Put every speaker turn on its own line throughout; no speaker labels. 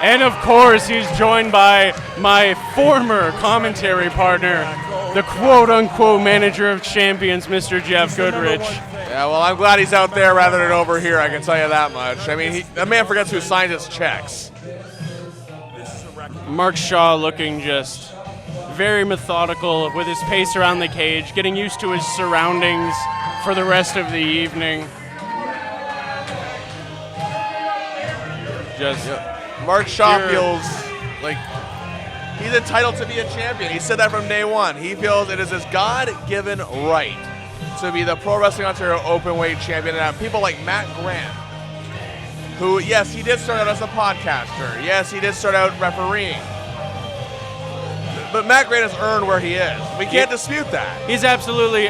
And of course, he's joined by my former commentary partner, the quote-unquote manager of champions, Mr. Jeff Goodrich.
Yeah, well, I'm glad he's out there rather than over here, I can tell you that much. I mean, the man forgets who signs his checks.
Mark Shaw looking just very methodical with his pace around the cage, getting used to his surroundings for the rest of the evening.
Mark Shaw feels like he's entitled to be a champion. He said that from day one. He feels it is his God-given right to be the Pro Wrestling Ontario Openweight champion. And people like Matt Grant, who, yes, he did start out as a podcaster. Yes, he did start out refereeing. But Matt Grant has earned where he is. We can't dispute that.
He's absolutely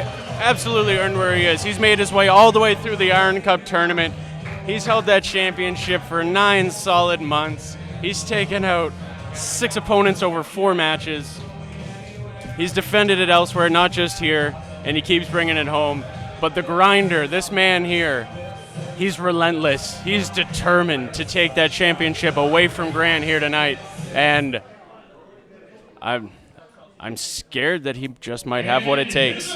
earned where he is. He's made his way all the way through the Iron Cup tournament. He's held that championship for 9 solid months. He's taken out 6 opponents over 4 matches. He's defended it elsewhere, not just here, and he keeps bringing it home. But the Grinder, this man here, he's relentless. He's determined to take that championship away from Grant here tonight. And I'm scared that he just might have what it takes.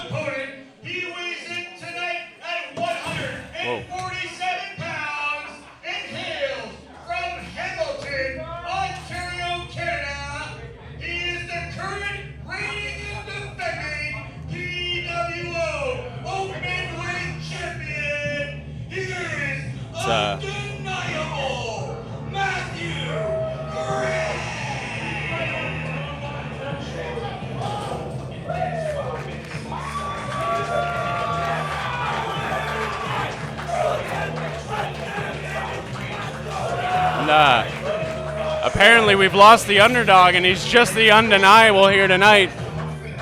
He weighs in tonight at 147 pounds and hails from Hamilton, Ontario, Canada. He is the current reigning and defending PWO Openweight champion. He is undeniable Matthew Grant.
Apparently we've lost the underdog, and he's just the undeniable here tonight.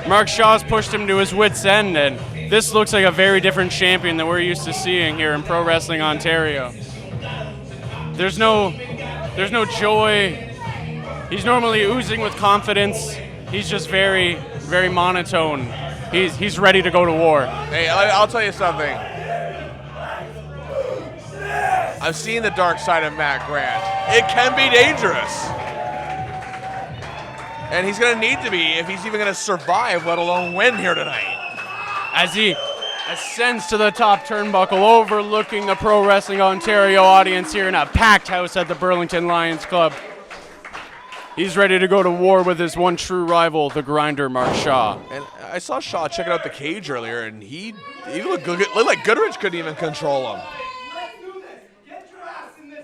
Mark Shaw's pushed him to his wit's end, and this looks like a very different champion than we're used to seeing here in Pro Wrestling Ontario. There's no joy. He's normally oozing with confidence. He's just very, very monotone. He's ready to go to war.
Hey, I'll tell you something. I've seen the dark side of Matt Grant. It can be dangerous. And he's going to need to be if he's even going to survive, let alone win here tonight.
As he ascends to the top turnbuckle, overlooking the Pro Wrestling Ontario audience here in a packed house at the Burlington Lions Club. He's ready to go to war with his one true rival, the Grinder, Mark Shaw.
And I saw Shaw checking out the cage earlier, and he looked good. Looked like Goodrich couldn't even control him.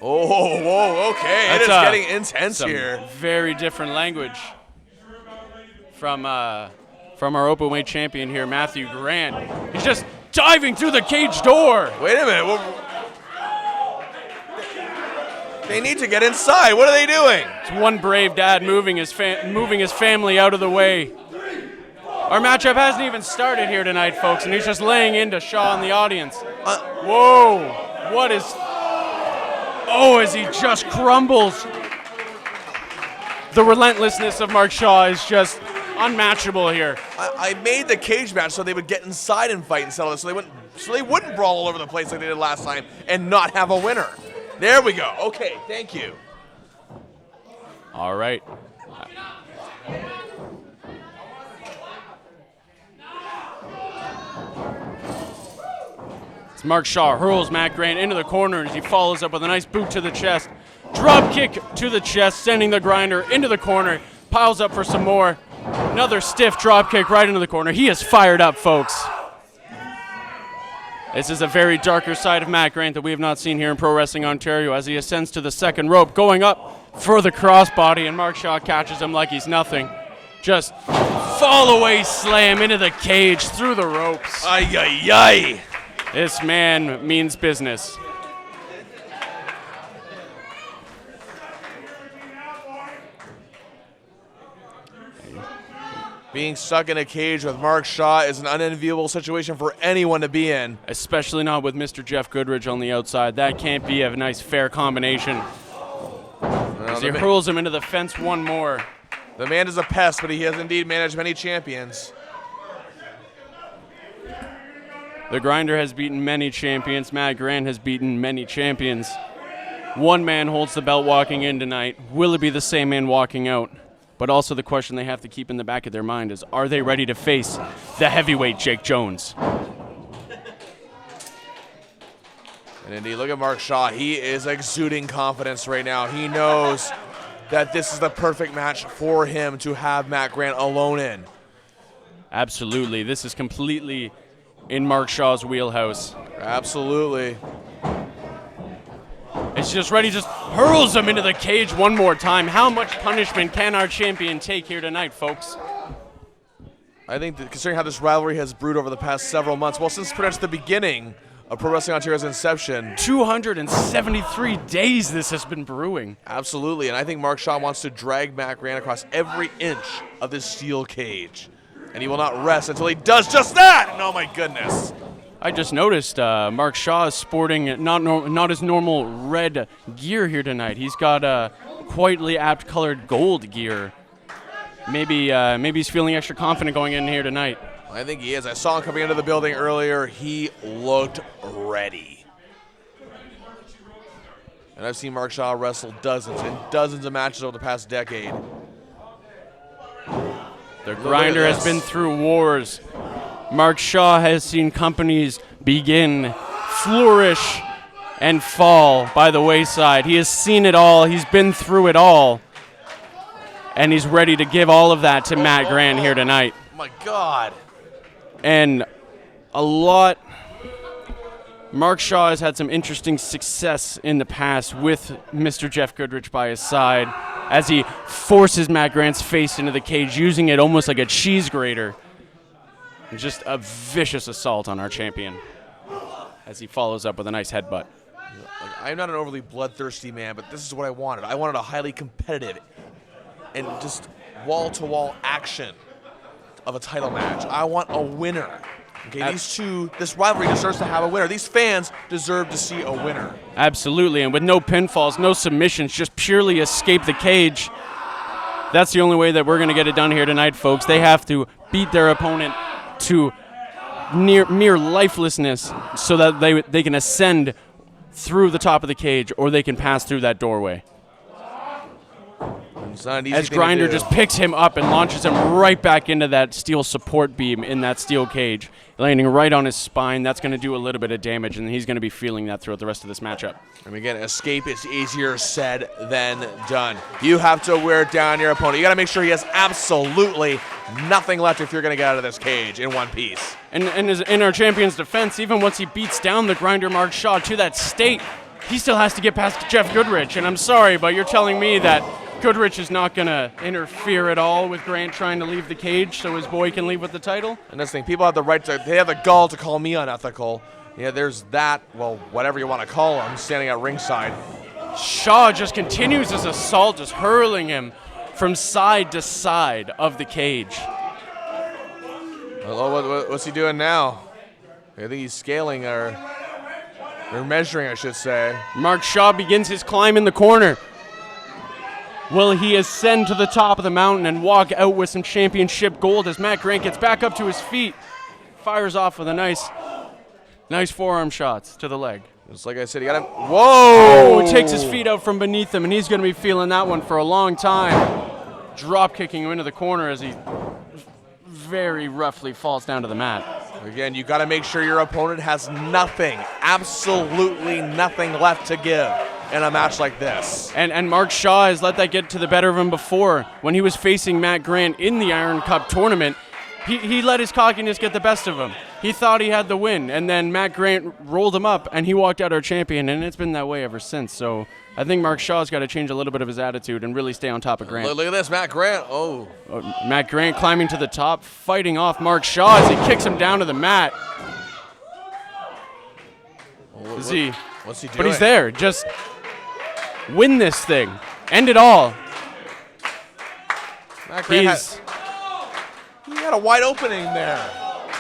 Oh, whoa, okay. It is getting intense here.
Very different language from our Openweight champion here, Matthew Grant. He's just diving through the cage door.
Wait a minute. They need to get inside. What are they doing?
It's one brave dad moving his family out of the way. Our matchup hasn't even started here tonight, folks, and he's just laying into Shaw in the audience. Whoa, what is... Oh, as he just crumbles. The relentlessness of Mark Shaw is just unmatchable here.
I made the cage match so they would get inside and fight and settle this, so they wouldn't brawl all over the place like they did last time and not have a winner. There we go. Okay, thank you.
All right. Mark Shaw hurls Matt Grant into the corner as he follows up with a nice boot to the chest. Drop kick to the chest, sending the Grinder into the corner. Piles up for some more. Another stiff drop kick right into the corner. He is fired up, folks. This is a very darker side of Matt Grant that we have not seen here in Pro Wrestling Ontario as he ascends to the second rope, going up for the crossbody, and Mark Shaw catches him like he's nothing. Just fall away slam into the cage through the ropes.
Ay, ay, ay.
This man means business.
Being stuck in a cage with Mark Shaw is an unenviable situation for anyone to be in.
Especially not with Mr. Jeff Goodrich on the outside. That can't be a nice, fair combination. As he hurls him into the fence one more.
The man is a pest, but he has indeed managed many champions.
The Grinder has beaten many champions. Matt Grant has beaten many champions. One man holds the belt walking in tonight. Will it be the same man walking out? But also the question they have to keep in the back of their mind is, are they ready to face the heavyweight Jake Jones?
And indeed, look at Mark Shaw. He is exuding confidence right now. He knows that this is the perfect match for him to have Matt Grant alone in.
Absolutely. This is completely in Mark Shaw's wheelhouse.
Absolutely.
It's just ready, just hurls him into the cage one more time. How much punishment can our champion take here tonight, folks?
I think that considering how this rivalry has brewed over the past several months, well, since pretty much the beginning of Pro Wrestling Ontario's inception.
273 days this has been brewing.
Absolutely, and I think Mark Shaw wants to drag Matt Grant across every inch of this steel cage. And he will not rest until he does just that! And oh my goodness.
I just noticed Mark Shaw is sporting not his normal red gear here tonight. He's got quietly apt-colored gold gear. Maybe he's feeling extra confident going in here tonight.
I think he is. I saw him coming into the building earlier. He looked ready. And I've seen Mark Shaw wrestle dozens and dozens of matches over the past decade.
The grinder has been through wars. Mark Shaw has seen companies begin, flourish, and fall by the wayside. He has seen it all. He's been through it all. And he's ready to give all of that to Matt Grant here tonight.
Oh my God.
And Mark Shaw has had some interesting success in the past with Mr. Jeff Goodrich by his side as he forces Matt Grant's face into the cage, using it almost like a cheese grater. Just a vicious assault on our champion as he follows up with a nice headbutt.
I'm not an overly bloodthirsty man, but this is what I wanted. I wanted a highly competitive and just wall-to-wall action of a title match. I want a winner. Okay, this rivalry deserves to have a winner. These fans deserve to see a winner.
Absolutely, and with no pinfalls, no submissions, just purely escape the cage. That's the only way that we're going to get it done here tonight, folks. They have to beat their opponent to mere lifelessness so that they can ascend through the top of the cage, or they can pass through that doorway.
It's not an easy
as
thing
Grinder
to do.
just picks him up and launches him right back into that steel support beam in that steel cage, landing right on his spine. That's going to do a little bit of damage, and he's going to be feeling that throughout the rest of this matchup.
And again, escape is easier said than done. You have to wear down your opponent. You got to make sure he has absolutely nothing left if you're going to get out of this cage in one piece.
And in our champion's defense, even once he beats down the Grinder Mark Shaw to that state, he still has to get past Jeff Goodrich. And I'm sorry, but you're telling me that Goodrich is not going to interfere at all with Grant trying to leave the cage so his boy can leave with the title?
And this thing, people have the right to, they have the gall to call me unethical. Yeah, there's that, well, whatever you want to call him, standing at ringside.
Shaw just continues his assault, just hurling him from side to side of the cage.
Hello, what's he doing now? I think he's scaling or measuring, I should say.
Mark Shaw begins his climb in the corner. Will he ascend to the top of the mountain and walk out with some championship gold as Matt Grant gets back up to his feet, fires off with a nice forearm shots to the leg.
Just like I said, he got him. Whoa!
Oh, takes his feet out from beneath him, and he's going to be feeling that one for a long time. Drop kicking him into the corner as he very roughly falls down to the mat.
Again, you got to make sure your opponent has nothing, absolutely nothing left to give in a match like this.
And Mark Shaw has let that get to the better of him before. When he was facing Matt Grant in the Iron Cup tournament, he let his cockiness get the best of him. He thought he had the win, and then Matt Grant rolled him up, and he walked out our champion, and it's been that way ever since. So I think Mark Shaw's got to change a little bit of his attitude and really stay on top of Grant.
Look at this, Matt Grant. Oh.
Matt Grant climbing to the top, fighting off Mark Shaw as he kicks him down to the mat.
What's he doing?
But he's there. Just win this thing. End it all.
Matt Grant he had a wide opening there.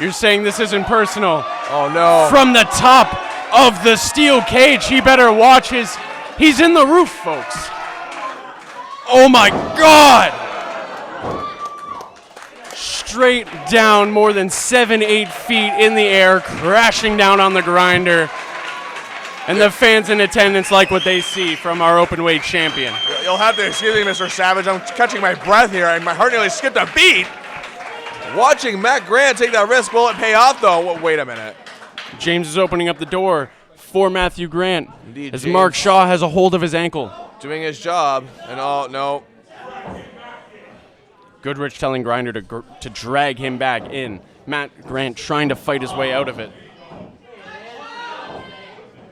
You're saying this isn't personal.
Oh, no.
From the top of the steel cage, he better watch his... He's in the roof, folks. Oh, my God. Straight down more than 7-8 feet in the air, crashing down on the Grinder. And the fans in attendance like what they see from our openweight champion.
You'll have to excuse me, Mr. Savage. I'm catching my breath here, and my heart nearly skipped a beat. Watching Matt Grant take that risk, will it pay off, though? Wait a minute.
James is opening up the door for Matthew Grant.
Indeed,
as
James.
Mark Shaw has a hold of his ankle.
Doing his job, and oh, no.
Goodrich telling Grinder to drag him back in. Matt Grant trying to fight his way out of it.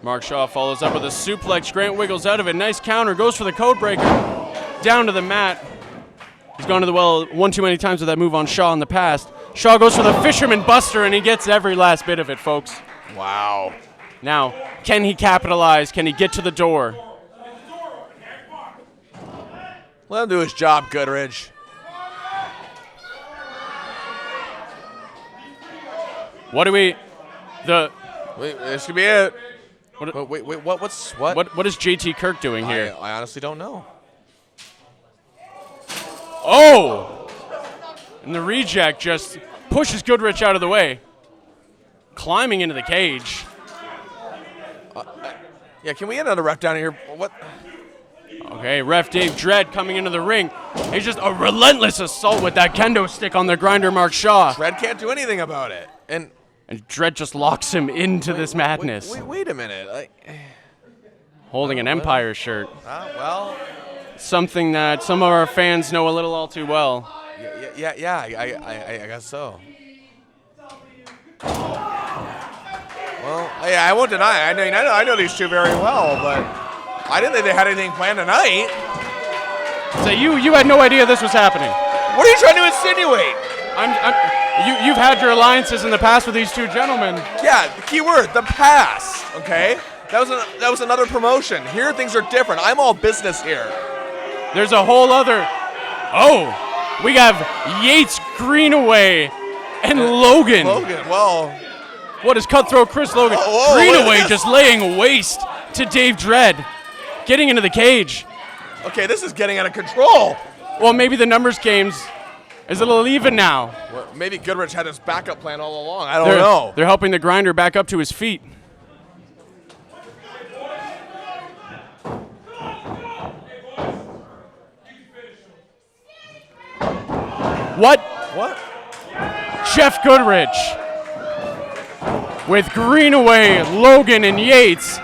Mark Shaw follows up with a suplex. Grant wiggles out of it. Nice counter. Goes for the code breaker. Down to the mat. He's gone to the well one too many times with that move on Shaw in the past. Shaw goes for the Fisherman Buster, and he gets every last bit of it, folks.
Wow.
Now, can he capitalize? Can he get to the door?
Let him do his job, Goodrich.
What do we...
Wait, this could be it. Wait, what?
What is JT Kirk doing here?
I honestly don't know.
Oh! And the reject just pushes Goodrich out of the way. Climbing into the cage.
Yeah, can we get another ref down here? What?
Okay, ref Dave Dredd coming into the ring. He's just a relentless assault with that kendo stick on the Grinder Mark Shaw.
Dredd can't do anything about it. And
Dredd just locks him into this madness.
Wait a minute.
Holding an Empire shirt.
Well.
Something that some of our fans know a little all too well.
Yeah, I guess so. Well, yeah, I won't deny it. I know these two very well, but I didn't think they had anything planned tonight.
So you had no idea this was happening.
What are you trying to insinuate?
You've had your alliances in the past with these two gentlemen.
Yeah, the key word, the past. Okay, that was another promotion. Here things are different. I'm all business here.
There's a whole other. Oh, we have Yates, Greenaway, and Logan.
Well.
What is cutthroat Chris Logan?
Whoa,
Greenaway just laying waste to Dave Dredd. Getting into the cage.
Okay, this is getting out of control.
Well, maybe the numbers games is a little even now.
Well, maybe Goodrich had his backup plan all along. I don't know.
They're helping the Grinder back up to his feet. What? Jeff Goodrich with Greenaway, Logan, and Yates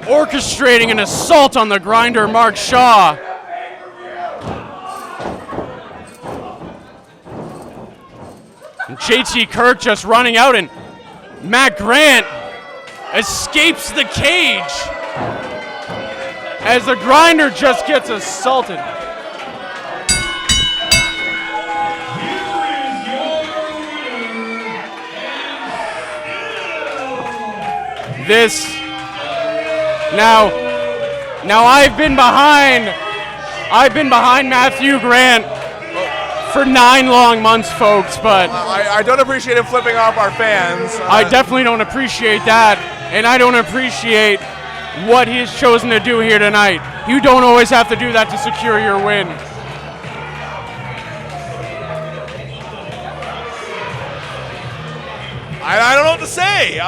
orchestrating an assault on the Grinder Mark Shaw. And JT Kirk just running out, and Matt Grant escapes the cage as the Grinder just gets assaulted. This now I've been behind Matthew Grant for 9 long months, folks, but
I don't appreciate him flipping off our fans.
I definitely don't appreciate that, and I don't appreciate what he's chosen to do here tonight. You don't always have to do that to secure your win.
I don't know what to say.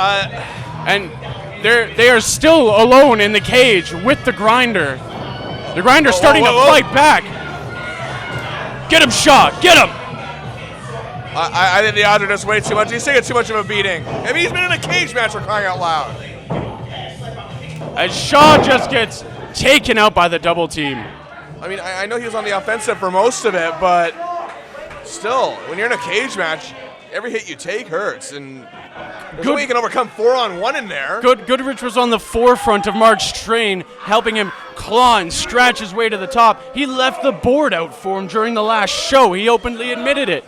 And they are still alone in the cage with the Grinder. The Grinder's starting to fight back. Get him, Shaw. Get him.
I think the odds are just way too much. He's taking too much of a beating. I mean, he's been in a cage match for crying out loud.
As Shaw just gets taken out by the double team.
I mean, I know he was on the offensive for most of it, but still, when you're in a cage match, every hit you take hurts, and there's no way you can overcome 4-on-1 in there.
Goodrich was on the forefront of Mark's train, helping him claw and scratch his way to the top. He left the board out for him during the last show. He openly admitted it.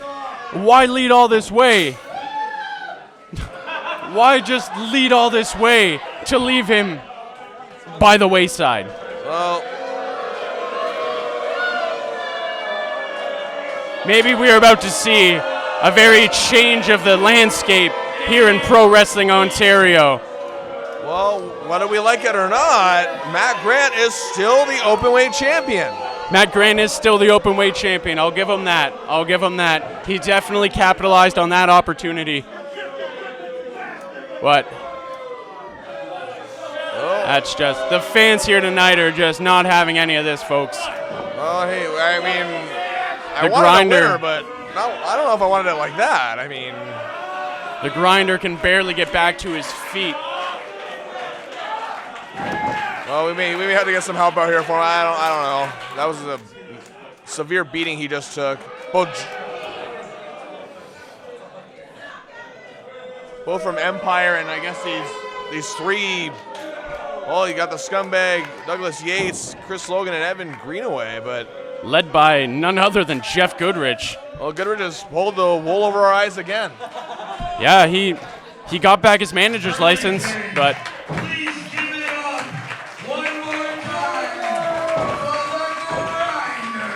Why lead all this way? Why just lead all this way to leave him by the wayside?
Well,
maybe we are about to see a very change of the landscape here in Pro Wrestling Ontario.
Well, whether we like it or not, Matt Grant is still the Openweight champion.
Matt Grant is still the Openweight champion. I'll give him that. He definitely capitalized on that opportunity. What? That's just, the fans here tonight are just not having any of this, folks.
Well, hey, I mean, I
The
wanted
Grinder.
a winner, but no, I don't know if I wanted it like that. I mean,
The Grinder can barely get back to his feet.
well, we may have to get some help out here for him. I don't know. That was a severe beating he just took. Both from Empire and I guess these three. Well, you got the scumbag Douglas Yates, Chris Logan, and Evan Greenaway, but
Led by none other than Jeff Goodrich.
well, Goodrich just pulled the wool over our eyes again.
Yeah, he got back his manager's license, but
Please give it up one more time for the Grinder.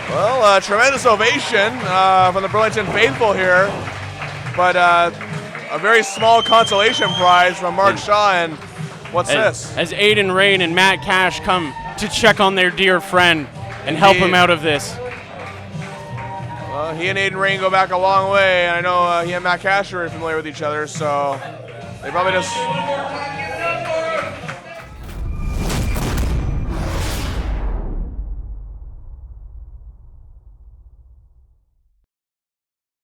Well, tremendous ovation from the Burlington faithful here, but a very small consolation prize from Mark Shaw. And what's this?
as Aiden Rain and Matt Cash come to check on their dear friend and help him
Indeed.
out of this.
Well, he and Aiden Rain go back a long way, and I know he and Matt Cash are familiar with each other, so they probably just